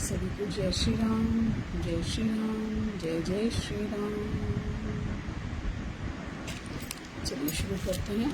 सभी को जय श्री राम, जय श्री राम, जय जय श्री राम। चलिए शुरू करते हैं।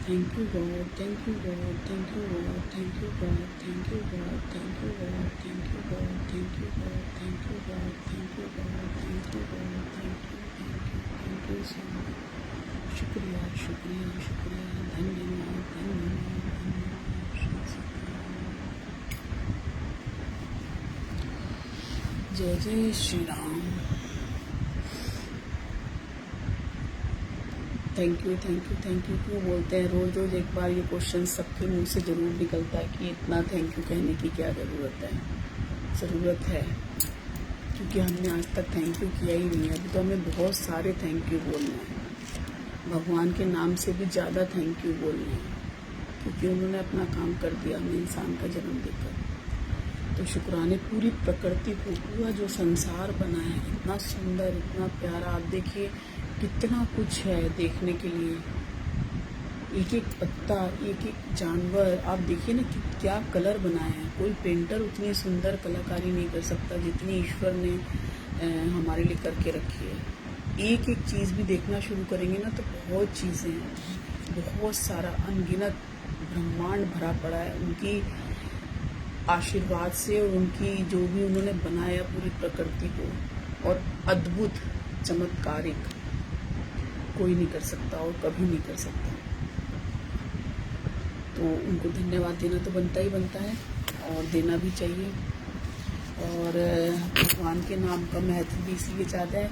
Thank you God, thank you God, thank you God, thank you God, thank you God, thank you God, thank you God, thank you God, thank you God, thank you God, thank you God, thank you so much। शुक्रिया शुक्रिया शुक्रिया, धन्यवाद धन्यवाद धन्यवाद। जय जय Shri Ram. Thank you thank you thank you क्यों बोलते हैं रोज रोज एक बार ये क्वेश्चन सबके मुंह से ज़रूर निकलता है कि इतना थैंक यू कहने की क्या ज़रूरत है। ज़रूरत है क्योंकि हमने आज तक थैंक यू किया ही नहीं है। अभी तो हमें बहुत सारे थैंक यू बोलने हैं, भगवान के नाम से भी ज़्यादा थैंक यू बोलने हैं, क्योंकि उन्होंने अपना काम कर दिया हमें इंसान का जन्म देकर। तो शुक्राने पूरी प्रकृति को, पूरा जो संसार बना है इतना सुंदर इतना प्यारा। आप देखिए कितना कुछ है देखने के लिए, एक एक पत्ता एक एक जानवर। आप देखिए ना कि क्या कलर बनाए हैं। कोई पेंटर उतनी सुंदर कलाकारी नहीं कर सकता जितनी ईश्वर ने हमारे लिए करके रखी है। एक एक चीज़ भी देखना शुरू करेंगे ना तो बहुत चीज़ें हैं, बहुत सारा अनगिनत ब्रह्मांड भरा पड़ा है उनकी आशीर्वाद से और उनकी जो भी उन्होंने बनाया पूरी प्रकृति को। और अद्भुत चमत्कारिक कोई नहीं कर सकता और कभी नहीं कर सकता। तो उनको धन्यवाद देना तो बनता ही बनता है और देना भी चाहिए। और भगवान के नाम का महत्व भी इसलिए ज़्यादा है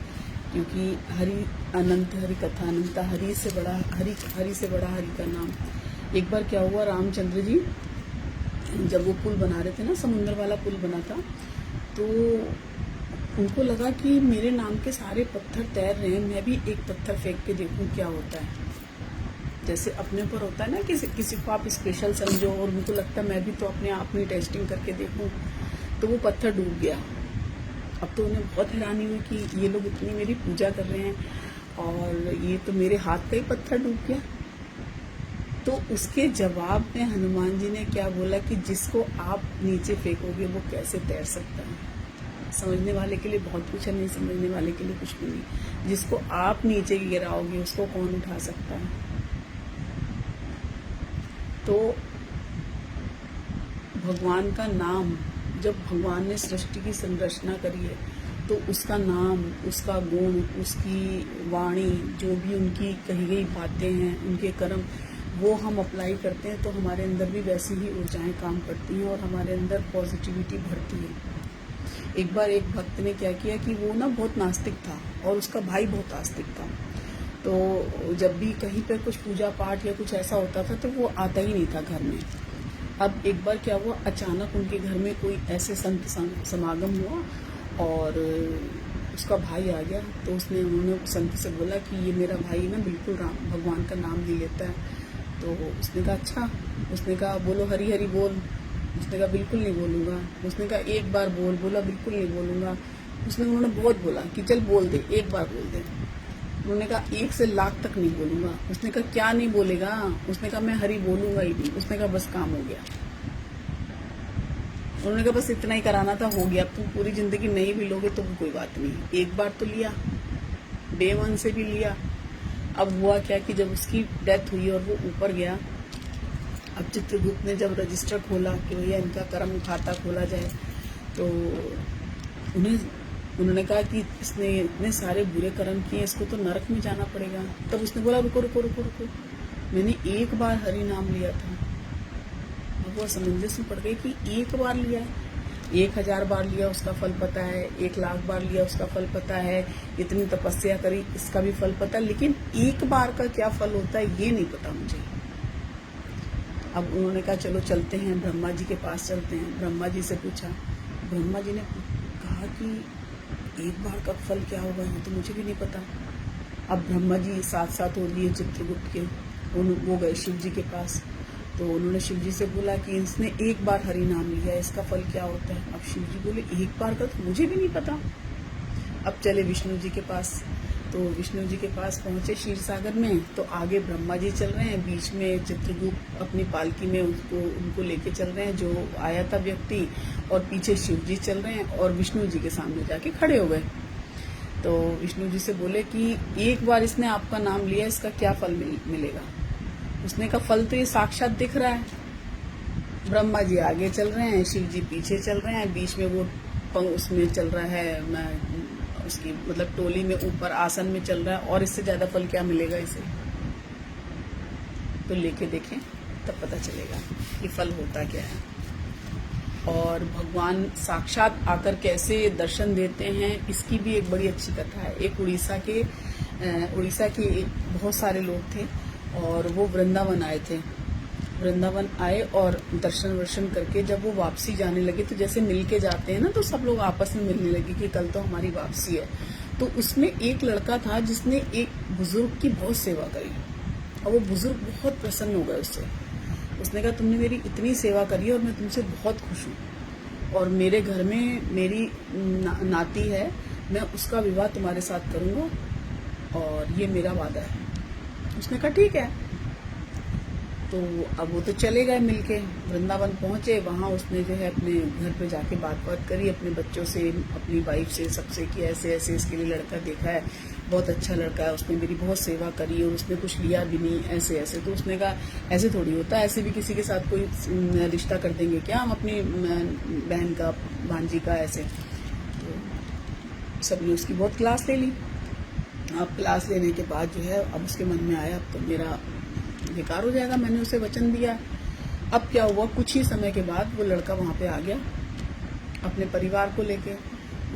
क्योंकि हरि अनंत, हरि कथा अनंता, हरि से बड़ा हरि का नाम। एक बार क्या हुआ, रामचंद्र जी जब वो पुल बना रहे थे ना, समुद्र वाला पुल बना था, तो उनको लगा कि मेरे नाम के सारे पत्थर तैर रहे हैं, मैं भी एक पत्थर फेंक के देखूं क्या होता है। जैसे अपने ऊपर होता है ना, किसी को आप स्पेशल समझो, और उनको लगता है मैं भी तो अपने आप में टेस्टिंग करके देखूं। तो वो पत्थर डूब गया। अब तो उन्हें बहुत हैरानी हुई कि ये लोग इतनी मेरी पूजा कर रहे हैं और ये तो मेरे हाथ का ही पत्थर डूब गया। तो उसके जवाब में हनुमान जी ने क्या बोला कि जिसको आप नीचे फेंकोगे वो कैसे तैर सकता है। समझने वाले के लिए बहुत कुछ है, नहीं समझने वाले के लिए कुछ भी नहीं। जिसको आप नीचे गिराओगे उसको कौन उठा सकता है। तो भगवान का नाम, जब भगवान ने सृष्टि की संरचना करी है तो उसका नाम, उसका गुण, उसकी वाणी, जो भी उनकी कही गई बातें हैं, उनके कर्म, वो हम अप्लाई करते हैं तो हमारे अंदर भी वैसी ही ऊर्जाएं काम करती हैं और हमारे अंदर पॉजिटिविटी भरती है। एक बार एक भक्त ने क्या किया कि वो ना बहुत नास्तिक था और उसका भाई बहुत आस्तिक था। तो जब भी कहीं पर कुछ पूजा पाठ या कुछ ऐसा होता था तो वो आता ही नहीं था घर में। अब एक बार क्या हुआ, अचानक उनके घर में कोई ऐसे संत समागम हुआ और उसका भाई आ गया। तो उन्होंने संत से बोला कि ये मेरा भाई ना बिल्कुल भगवान का नाम नहीं लेता है। तो उसने कहा अच्छा। उसने कहा बोलो हरी हरी बोल। उसने कहा बिल्कुल नहीं बोलूँगा। उसने कहा एक बार बोल। बोला बिल्कुल नहीं बोलूँगा। उन्होंने बहुत बोला कि चल बोल दे, एक बार बोल दे। उन्होंने कहा 1 से लाख तक नहीं बोलूँगा। उसने कहा क्या नहीं बोलेगा। उसने कहा मैं हरी बोलूँगा ही नहीं। उसने कहा बस काम हो गया। उन्होंने कहा बस इतना ही कराना था, हो गया। अब तुम पूरी जिंदगी नहीं भी लोगे तो कोई बात नहीं, एक बार तो लिया, डे 1 से भी लिया। अब हुआ क्या कि जब उसकी डेथ हुई और वो ऊपर गया, अब चित्रगुप्त ने जब रजिस्टर खोला कि भैया इनका कर्म खाता खोला जाए, तो उन्होंने कहा कि इसने इतने सारे बुरे कर्म किए, इसको तो नरक में जाना पड़ेगा। तब उसने बोला रुको रुको रुको रुको, मैंने एक बार हरि नाम लिया था। अब वो असमंजस में पड़ गई कि एक बार लिया, 1000 बार लिया उसका फल पता है, 1 लाख बार लिया उसका फल पता है, इतनी तपस्या करी इसका भी फल पता है, लेकिन एक बार का क्या फल होता है ये नहीं पता मुझे। अब उन्होंने कहा चलो चलते हैं ब्रह्मा जी के पास चलते हैं। ब्रह्मा जी से पूछा। ब्रह्मा जी ने कहा कि एक बार का फल क्या होगा ये तो मुझे भी नहीं पता। अब ब्रह्मा जी साथ साथ हो लिए चित्रगुप्त के, वो गए शिव जी के पास। तो उन्होंने शिव जी से बोला कि इसने एक बार हरि नाम लिया, इसका फल क्या होता है। अब शिव जी बोले एक बार का तो मुझे भी नहीं पता। अब चले विष्णु जी के पास। तो विष्णु जी के पास पहुंचे क्षीर सागर में, तो आगे ब्रह्मा जी चल रहे हैं, बीच में चित्रगुप्त अपनी पालकी में उनको लेके चल रहे हैं जो आया था व्यक्ति, और पीछे शिव जी चल रहे हैं और विष्णु जी के सामने जाके खड़े हो गए। तो विष्णु जी से बोले कि एक बार इसने आपका नाम लिया, इसका क्या फल मिलेगा। उसने कहा फल तो ये साक्षात दिख रहा है। ब्रह्मा जी आगे चल रहे हैं, शिव जी पीछे चल रहे हैं, बीच में वो उसमें चल रहा है, उसकी मतलब टोली में ऊपर आसन में चल रहा है, और इससे ज्यादा फल क्या मिलेगा इसे। तो लेके देखें तब पता चलेगा कि फल होता क्या है। और भगवान साक्षात आकर कैसे दर्शन देते हैं, इसकी भी एक बड़ी अच्छी कथा है। एक उड़ीसा के बहुत सारे लोग थे और वो वृंदावन आए थे। वृंदावन आए और दर्शन वर्शन करके जब वो वापसी जाने लगे, तो जैसे मिल के जाते हैं ना, तो सब लोग आपस में मिलने लगे कि कल तो हमारी वापसी है। तो उसमें एक लड़का था जिसने एक बुजुर्ग की बहुत सेवा करी, और वो बुजुर्ग बहुत प्रसन्न हो गए उससे। उसने कहा तुमने मेरी इतनी सेवा करी है और मैं तुमसे बहुत खुश हूँ, और मेरे घर में मेरी नाती है, मैं उसका विवाह तुम्हारे साथ करूँगा, और ये मेरा वादा है। उसने कहा ठीक है। तो अब वो तो चले गए मिलके, वृंदावन पहुंचे। वहां उसने जो है अपने घर पे जाके बात करी अपने बच्चों से, अपनी वाइफ से, सबसे कि ऐसे ऐसे इसके लिए लड़का देखा है, बहुत अच्छा लड़का है, उसने मेरी बहुत सेवा करी और उसने कुछ लिया भी नहीं, ऐसे ऐसे। तो उसने कहा ऐसे थोड़ी होता है, ऐसे भी किसी के साथ कोई रिश्ता कर देंगे क्या हम अपनी बहन का, भांजी का, ऐसे। तो सबने उसकी बहुत क्लास ले ली। अब क्लास लेने के बाद जो है अब उसके मन में आया अब तो मेरा बेकार हो जाएगा, मैंने उसे वचन दिया। अब क्या हुआ, कुछ ही समय के बाद वो लड़का वहां पे आ गया अपने परिवार को लेके।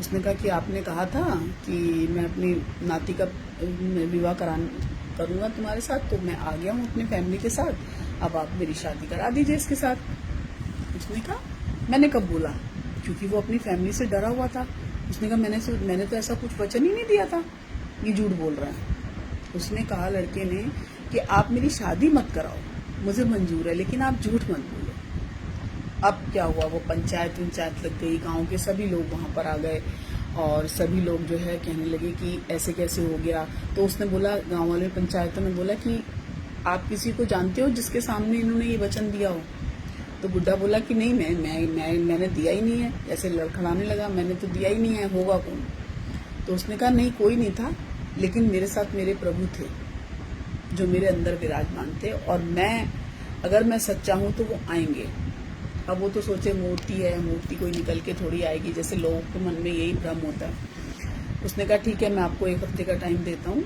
उसने कहा कि आपने कहा था कि मैं अपनी नाती का विवाह करूंगा तुम्हारे साथ, तो मैं आ गया हूँ अपनी फैमिली के साथ, अब आप मेरी शादी करा दीजिए इसके साथ। उसने कहा मैंने कब बोला, क्योंकि वो अपनी फैमिली से डरा हुआ था। उसने कहा मैंने तो ऐसा कुछ वचन ही नहीं दिया था, ये झूठ बोल रहा है। उसने कहा लड़के ने कि आप मेरी शादी मत कराओ, मुझे मंजूर है, लेकिन आप झूठ मत बोलो। अब क्या हुआ, वो पंचायत लग गई, गांव के सभी लोग वहां पर आ गए और सभी लोग जो है कहने लगे कि ऐसे कैसे हो गया। तो उसने बोला, गांव वाले पंचायतों ने बोला कि आप किसी को जानते हो जिसके सामने इन्होंने ये वचन दिया हो? तो बुड्ढा बोला कि नहीं, मैंने दिया ही नहीं है। ऐसे लड़खड़ाने लगा, मैंने तो दिया ही नहीं है, होगा कौन? तो उसने कहा नहीं, कोई नहीं था, लेकिन मेरे साथ मेरे प्रभु थे जो मेरे अंदर विराजमान थे, और अगर मैं सच्चा हूं तो वो आएंगे। अब वो तो सोचे मूर्ति है, मूर्ति कोई निकल के थोड़ी आएगी, जैसे लोगों के मन में यही भ्रम होता है। उसने कहा ठीक है, मैं आपको 1 हफ्ते का टाइम देता हूँ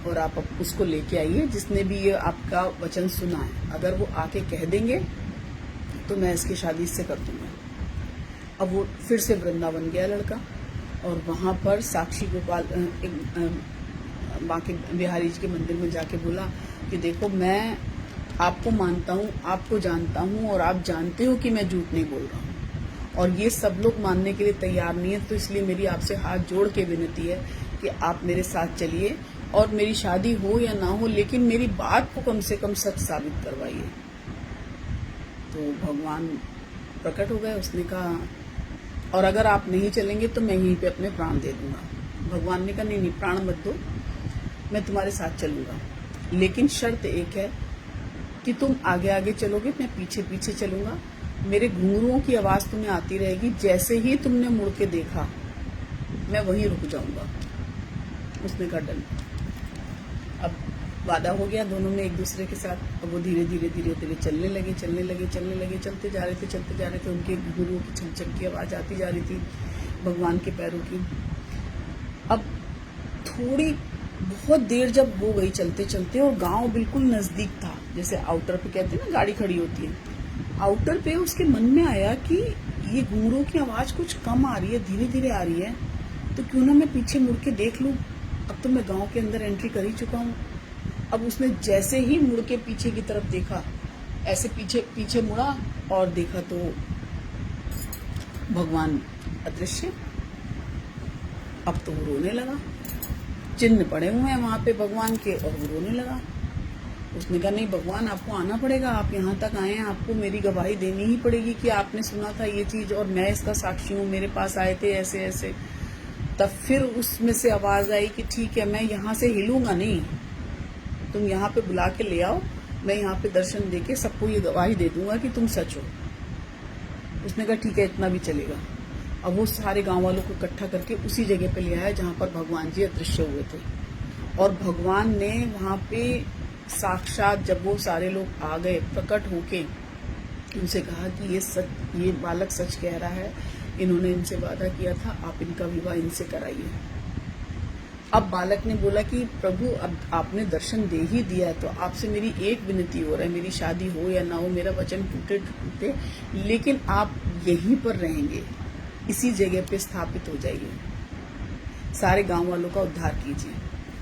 और आप उसको लेके आइए जिसने भी ये आपका वचन सुना है। अगर वो आके कह देंगे तो मैं इसकी शादी इससे कर दूंगा। अब वो फिर से वृंदावन गया लड़का, और वहां पर साक्षी गोपाल बांके बिहारी जी के मंदिर में जाके बोला कि देखो, मैं आपको मानता हूँ, आपको जानता हूँ, और आप जानते हो कि मैं झूठ नहीं बोल रहा हूँ, और ये सब लोग मानने के लिए तैयार नहीं है। तो इसलिए मेरी आपसे हाथ जोड़ के विनती है कि आप मेरे साथ चलिए, और मेरी शादी हो या ना हो, लेकिन मेरी बात को कम से कम सच साबित करवाइए। तो भगवान प्रकट हो गए। उसने कहा, और अगर आप नहीं चलेंगे तो मैं यहीं पे अपने प्राण दे दूंगा। भगवान ने कहा नहीं, प्राण मत दो, मैं तुम्हारे साथ चलूंगा, लेकिन शर्त एक है कि तुम आगे आगे चलोगे, मैं पीछे पीछे चलूंगा। मेरे घुंघरुओं की आवाज तुम्हें आती रहेगी, जैसे ही तुमने मुड़ के देखा मैं वहीं रुक जाऊंगा। उसने कहा डन। अब वादा हो गया दोनों में एक दूसरे के साथ। अब वो धीरे धीरे चलने लगे, चलते जा रहे थे। उनके घुंघरुओं की छमछम की आवाज आती जा रही थी, भगवान के पैरों की। अब बहुत देर जब हो गई चलते चलते, और गांव बिल्कुल नजदीक था, जैसे आउटर पे कहते हैं ना गाड़ी खड़ी होती है, आउटर पे उसके मन में आया कि ये घुंघरुओं की आवाज कुछ कम आ रही है, धीरे धीरे आ रही है, तो क्यों ना मैं पीछे मुड़ के देख लूं। अब तो मैं गांव के अंदर एंट्री कर ही चुका हूं। अब उसने जैसे ही मुड़ के पीछे की तरफ देखा, ऐसे पीछे मुड़ा और देखा तो भगवान अदृश्य। अब तो वो रोने लगा, चिन्ह पड़े हुए हैं वहां पे भगवान के, और वो रोने लगा। उसने कहा नहीं भगवान, आपको आना पड़ेगा, आप यहाँ तक आए हैं, आपको मेरी गवाही देनी ही पड़ेगी कि आपने सुना था ये चीज, और मैं इसका साक्षी हूँ, मेरे पास आए थे ऐसे ऐसे। तब फिर उसमें से आवाज आई कि ठीक है, मैं यहाँ से हिलूंगा नहीं, तुम यहाँ पे बुला के ले आओ, मैं यहाँ पे दर्शन देके सबको ये गवाही दे दूंगा कि तुम सच हो। उसने कहा ठीक है, इतना भी चलेगा। अब वो सारे गांव वालों को इकट्ठा करके उसी जगह पे ले आया जहां पर भगवान जी अदृश्य हुए थे, और भगवान ने वहां पे साक्षात, जब वो सारे लोग आ गए प्रकट होके, उनसे कहा कि ये बालक सच कह रहा है, इन्होंने इनसे वादा किया था, आप इनका विवाह इनसे कराइए। अब बालक ने बोला कि प्रभु, अब आपने दर्शन दे ही दिया है, तो आपसे मेरी एक विनती हो रहा है, मेरी शादी हो या ना हो, मेरा वचन टूटे, लेकिन आप यहीं पर रहेंगे, इसी जगह पे स्थापित हो जाइए, सारे गांव वालों का उद्धार कीजिए।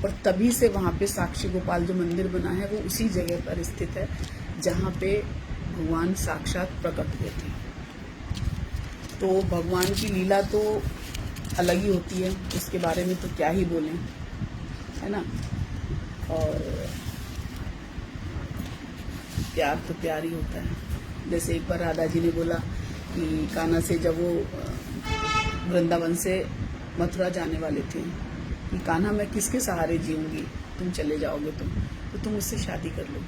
और तभी से वहां पे साक्षी गोपाल जो मंदिर बना है, वो उसी जगह पर स्थित है जहां पे भगवान साक्षात प्रकट हुए थे। तो भगवान की लीला तो अलग ही होती है, उसके बारे में तो क्या ही बोलें, है ना। और प्यार तो प्यार ही होता है। जैसे एक बार राधा जी ने बोला कि कान्हा से, जब वो वृंदावन से मथुरा जाने वाले थे, कि कान्हा मैं किसके सहारे जीऊंगी, तुम चले जाओगे तो तुम मुझसे शादी कर लो।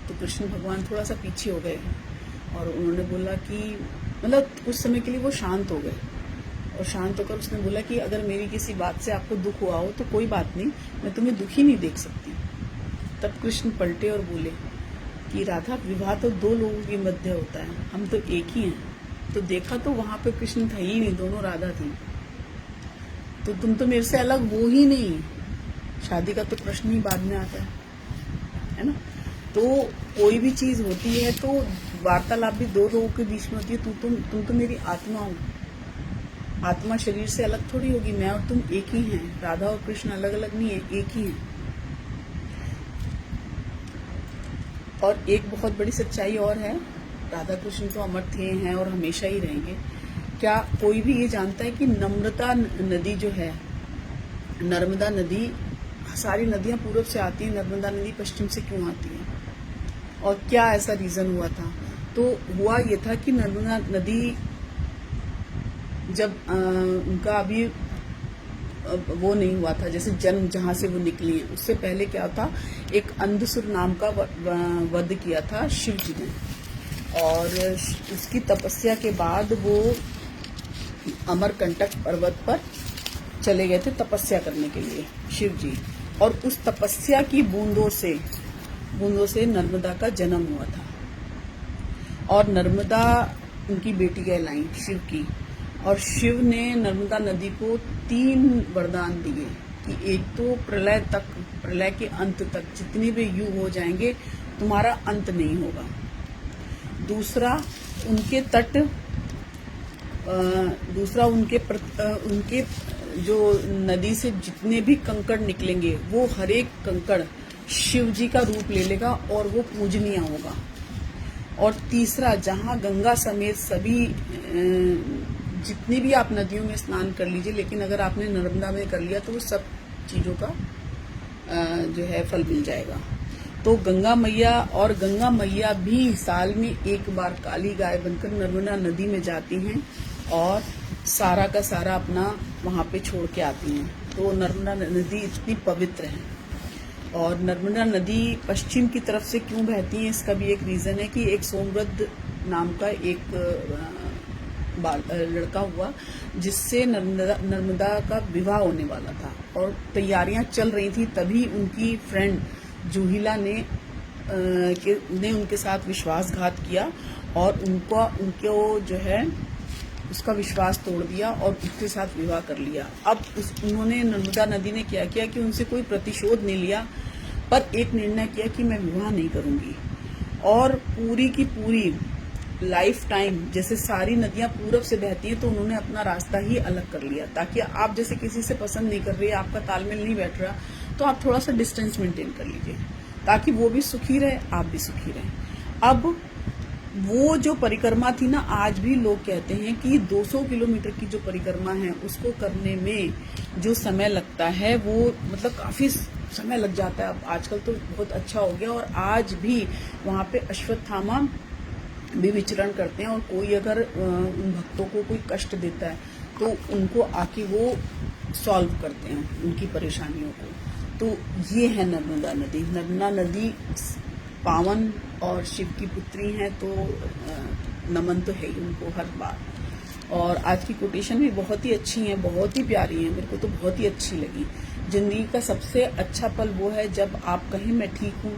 तो कृष्ण भगवान थोड़ा सा पीछे हो गए, और उन्होंने बोला कि मतलब कुछ समय के लिए वो शांत हो गए, और शांत होकर उसने बोला कि अगर मेरी किसी बात से आपको दुख हुआ हो तो कोई बात नहीं, मैं तुम्हें दुखी नहीं देख सकती। तब कृष्ण पलटे और बोले कि राधा, विवाह तो 2 लोगों के मध्य होता है, हम तो एक ही हैं। तो देखा तो वहां पे कृष्ण था ही नहीं, दोनों राधा थी। तो तुम तो मेरे से अलग हो ही नहीं, शादी का तो प्रश्न ही बाद में आता है ना। तो कोई भी चीज होती है तो वार्तालाप भी 2 लोगों के बीच में होती है। तुम तो मेरी आत्मा हो, आत्मा शरीर से अलग थोड़ी होगी, मैं और तुम एक ही हैं। राधा और कृष्ण अलग अलग नहीं है, एक ही हैं। और एक बहुत बड़ी सच्चाई और है, राधा कृष्ण तो अमर थे हैं और हमेशा ही रहेंगे, क्या कोई भी ये जानता है कि नर्मदा नदी जो है, नर्मदा नदी, सारी नदियां पूरब से आती हैं, नर्मदा नदी पश्चिम से क्यों आती है और क्या ऐसा रीजन हुआ था? तो हुआ ये था कि नर्मदा नदी जब उनका अभी वो नहीं हुआ था, जैसे जन्म जहां से वो निकली है, उससे पहले क्या था, एक अंधसुर नाम का वध किया था शिव जी ने, और उसकी तपस्या के बाद वो अमरकंटक पर्वत पर चले गए थे तपस्या करने के लिए शिव जी, और उस तपस्या की बूंदों से नर्मदा का जन्म हुआ था। और नर्मदा उनकी बेटी कहलाई शिव की, और शिव ने नर्मदा नदी को 3 वरदान दिए कि एक तो प्रलय के अंत तक जितने भी युग हो जाएंगे तुम्हारा अंत नहीं होगा। दूसरा उनके जो नदी से जितने भी कंकड़ निकलेंगे वो हर एक कंकड़ शिव जी का रूप ले लेगा और वो पूजनीय होगा। और तीसरा, जहां गंगा समेत सभी जितनी भी आप नदियों में स्नान कर लीजिए, लेकिन अगर आपने नर्मदा में कर लिया तो वो सब चीजों का जो है फल मिल जाएगा। तो गंगा मैया भी साल में एक बार काली गाय बनकर नर्मदा नदी में जाती हैं और सारा का सारा अपना वहां पे छोड़ के आती हैं। तो नर्मदा नदी इतनी पवित्र है। और नर्मदा नदी पश्चिम की तरफ से क्यों बहती है, इसका भी एक रीजन है कि एक सोमवृत नाम का एक लड़का हुआ जिससे नर्मदा का विवाह होने वाला था और तैयारियां चल रही थी, तभी उनकी फ्रेंड जूहिला ने उनके साथ विश्वासघात किया और उनको जो है उसका विश्वास तोड़ दिया और उसके साथ विवाह कर लिया। अब उन्होंने नर्मदा नदी ने क्या किया कि उनसे कोई प्रतिशोध नहीं लिया, पर एक निर्णय किया कि मैं विवाह नहीं करूंगी, और पूरी की पूरी लाइफ टाइम जैसे सारी नदियां पूरब से बहती हैं तो उन्होंने अपना रास्ता ही अलग कर लिया, ताकि आप जैसे किसी से पसंद नहीं कर रही है, आपका तालमेल नहीं बैठ रहा, तो आप थोड़ा सा डिस्टेंस मेंटेन कर लीजिए ताकि वो भी सुखी रहे, आप भी सुखी रहे। अब वो जो परिक्रमा थी ना, आज भी लोग कहते हैं कि 200 किलोमीटर की जो परिक्रमा है उसको करने में जो समय लगता है वो मतलब काफी समय लग जाता है। अब आजकल तो बहुत अच्छा हो गया, और आज भी वहां पे अश्वत्थामा भी विचरण करते हैं, और कोई अगर उन भक्तों को कोई कष्ट देता है तो उनको आके वो सॉल्व करते हैं उनकी परेशानियों को। तो ये है नर्मदा नदी। नर्मदा नदी पावन और शिव की पुत्री हैं, तो नमन तो है ही उनको हर बार। और आज की कोटेशन भी बहुत ही अच्छी है, बहुत ही प्यारी है, मेरे को तो बहुत ही अच्छी लगी। जिंदगी का सबसे अच्छा पल वो है जब आप कहें मैं ठीक हूँ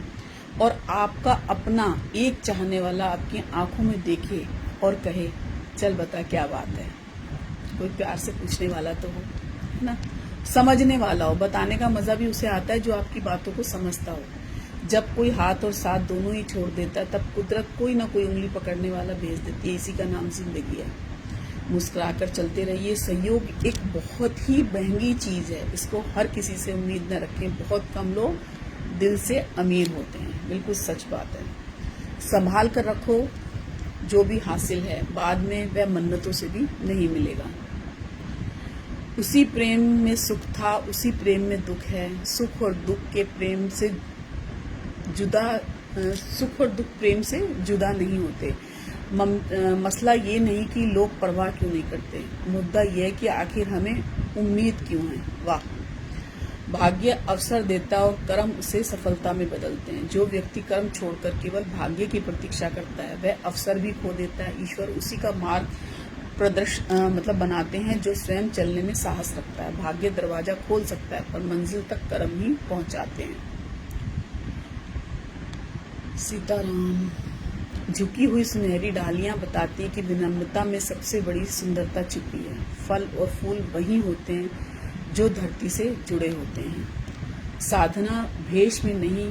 और आपका अपना एक चाहने वाला आपकी आंखों में देखे और कहे चल बता क्या बात है। कोई प्यार से पूछने वाला तो हो, है ना, समझने वाला हो। बताने का मजा भी उसे आता है जो आपकी बातों को समझता हो। जब कोई हाथ और साथ दोनों ही छोड़ देता है तब कुदरत कोई ना कोई उंगली पकड़ने वाला भेज देती है। इसी का नाम जिंदगी है। मुस्कुराकर चलते रहिए। सहयोग एक बहुत ही महंगी चीज है, इसको हर किसी से उम्मीद न रखें। बहुत कम लोग दिल से अमीर होते हैं, बिल्कुल सच बात है। संभाल कर रखो जो भी हासिल है, बाद में वह मन्नतों से भी नहीं मिलेगा। उसी प्रेम में सुख था, उसी प्रेम में दुख है। सुख और दुख प्रेम से जुदा नहीं होते। मसला ये नहीं कि लोग परवाह क्यों नहीं करते, मुद्दा यह है कि आखिर हमें उम्मीद क्यों है। वाह। भाग्य अवसर देता और कर्म उसे सफलता में बदलते हैं। जो व्यक्ति कर्म छोड़कर केवल भाग्य की प्रतीक्षा करता है वह अवसर भी खो देता है। ईश्वर उसी का मार्ग बनाते हैं जो स्वयं चलने में साहस रखता है। भाग्य दरवाजा खोल सकता है पर मंजिल तक कर्म ही पहुंचाते हैं। सीताराम। झुकी हुई सुनहरी डालियां बताती है कि विनम्रता में सबसे बड़ी सुंदरता छिपी है। फल और फूल वही होते हैं जो धरती से जुड़े होते हैं। साधना भेष में नहीं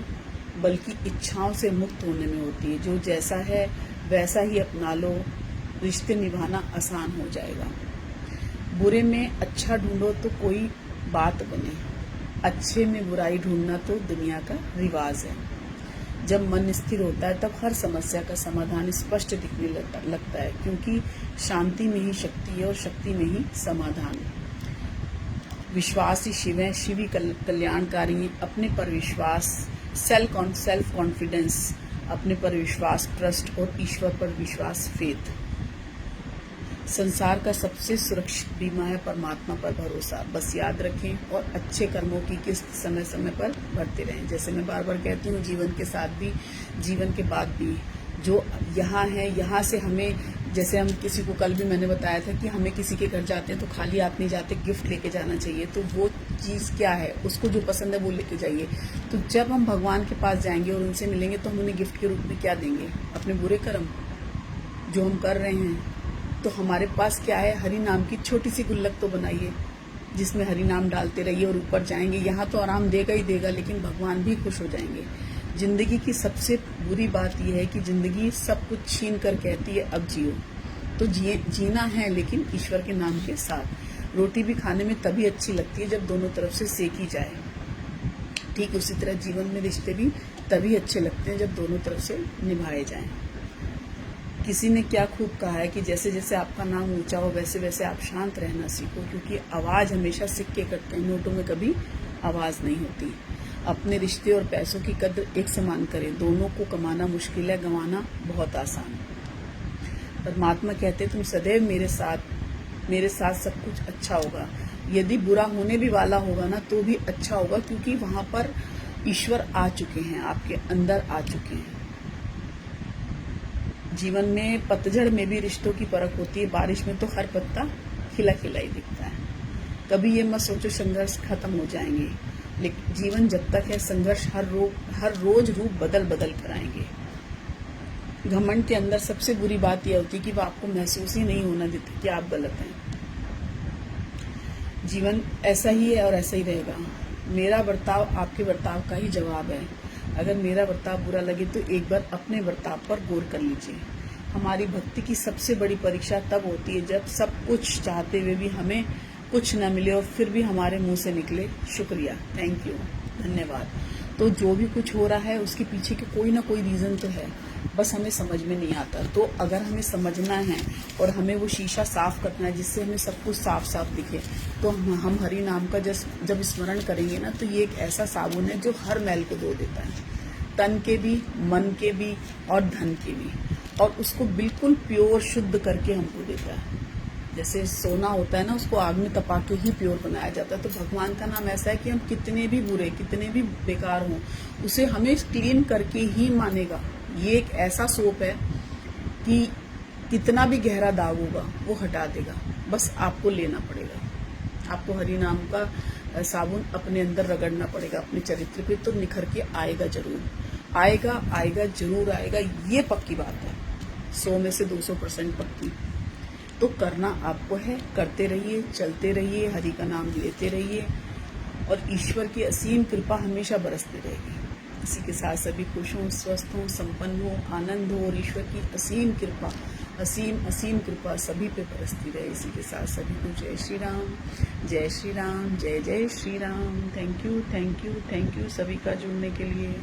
बल्कि इच्छाओं से मुक्त होने में होती है। जो जैसा है वैसा ही अपना लो, रिश्ते निभाना आसान हो जाएगा। बुरे में अच्छा ढूंढो तो कोई बात बने, अच्छे में बुराई ढूंढना तो दुनिया का रिवाज है। जब मन स्थिर होता है तब हर समस्या का समाधान स्पष्ट दिखने लगता है, क्योंकि शांति में ही शक्ति है और शक्ति में ही समाधान। विश्वास ही शिव है, शिव ही कल्याणकारी। अपने पर विश्वास, सेल्फ कॉन्फिडेंस, अपने पर विश्वास, ट्रस्ट, और ईश्वर पर विश्वास, फेथ। संसार का सबसे सुरक्षित बीमा है परमात्मा पर भरोसा। बस याद रखें और अच्छे कर्मों की किस्त समय समय पर भरते रहें। जैसे मैं बार बार कहती हूँ, जीवन के साथ भी, जीवन के बाद भी, जो यहाँ है यहाँ से हमें, जैसे हम किसी को, कल भी मैंने बताया था कि हमें किसी के घर जाते हैं तो खाली हाथ नहीं जाते, गिफ्ट लेके जाना चाहिए। तो वो चीज़ क्या है, उसको जो पसंद है वो लेके जाइए। तो जब हम भगवान के पास जाएंगे और उनसे मिलेंगे तो हम उन्हें गिफ्ट के रूप में क्या देंगे? अपने बुरे कर्म जो हम कर रहे हैं। तो हमारे पास क्या है, हरि नाम की छोटी सी गुल्लक तो बनाइए जिसमें हरि नाम डालते रहिए और ऊपर जाएंगे। यहाँ तो आराम देगा ही देगा, लेकिन भगवान भी खुश हो जाएंगे। जिंदगी की सबसे बुरी बात यह है कि जिंदगी सब कुछ छीन कर कहती है अब जियो। तो जीना है, लेकिन ईश्वर के नाम के साथ। रोटी भी खाने में तभी अच्छी लगती है जब दोनों तरफ से सेकी जाए। ठीक उसी तरह जीवन में रिश्ते भी तभी अच्छे लगते हैं जब दोनों तरफ से निभाए जाएं। किसी ने क्या खूब कहा है कि जैसे जैसे आपका नाम ऊंचा हो वैसे वैसे आप शांत रहना सीखो, क्योंकि आवाज हमेशा सिक्के करते हैं, नोटों में कभी आवाज नहीं होती। अपने रिश्ते और पैसों की कद्र एक समान करें, दोनों को कमाना मुश्किल है, गंवाना बहुत आसान। परमात्मा कहते तुम सदैव मेरे साथ सब कुछ अच्छा होगा। यदि बुरा होने भी वाला होगा ना तो भी अच्छा होगा, क्योंकि वहां पर ईश्वर आ चुके हैं, आपके अंदर आ चुके हैं। जीवन में पतझड़ में भी रिश्तों की परख होती है, बारिश में तो हर पत्ता खिला खिला ही दिखता है। कभी ये मत सोचो संघर्ष खत्म हो जाएंगे, लेकिन जीवन जब तक है संघर्ष हर रोज रूप बदल बदल कर आएंगे। घमंड के अंदर सबसे बुरी बात यह होती है कि वो आपको महसूस ही नहीं होना देते कि आप गलत हैं। जीवन ऐसा ही है और ऐसा ही रहेगा। मेरा बर्ताव आपके बर्ताव का ही जवाब है। अगर मेरा बर्ताव बुरा लगे तो एक बार अपने बर्ताव पर गौर कर लीजिए। हमारी भक्ति की सबसे बड़ी परीक्षा तब होती है जब सब कुछ चाहते हुए भी हमें कुछ न मिले और फिर भी हमारे मुंह से निकले शुक्रिया, थैंक यू, धन्यवाद। तो जो भी कुछ हो रहा है उसके पीछे के कोई ना कोई रीजन तो है, बस हमें समझ में नहीं आता। तो अगर हमें समझना है और हमें वो शीशा साफ करना है जिससे हमें सब कुछ साफ साफ दिखे, तो हम हरि नाम का जब स्मरण करेंगे ना, तो ये एक ऐसा साबुन है जो हर मैल को धो देता है, तन के भी, मन के भी और धन के भी, और उसको बिल्कुल प्योर शुद्ध करके हमको देता है। जैसे सोना होता है ना, उसको आग में तपा के ही प्योर बनाया जाता है। तो भगवान का नाम ऐसा है कि हम कितने भी बुरे, कितने भी बेकार हों, उसे हमें क्लीन करके ही मानेगा। ये एक ऐसा सोप है कि कितना भी गहरा दाग होगा वो हटा देगा, बस आपको लेना पड़ेगा। आपको हरि नाम का साबुन अपने अंदर रगड़ना पड़ेगा, अपने चरित्र पे, तो निखर के आएगा जरूर, आएगा जरूर आएगा। ये पक्की बात है, 100 में से 200% पक्की। तो करना आपको है, करते रहिए, चलते रहिए, हरि का नाम लेते रहिए और ईश्वर की असीम कृपा हमेशा बरसती रहेगी। इसी के साथ सभी खुश हों, स्वस्थ हों, संपन्न हों, आनंद हो, और ईश्वर की असीम कृपा, असीम कृपा सभी पे बरसती रहे। इसी के साथ सभी को जय श्री राम, जय श्री राम, जय जय श्री राम। थैंक यू सभी का जुड़ने के लिए।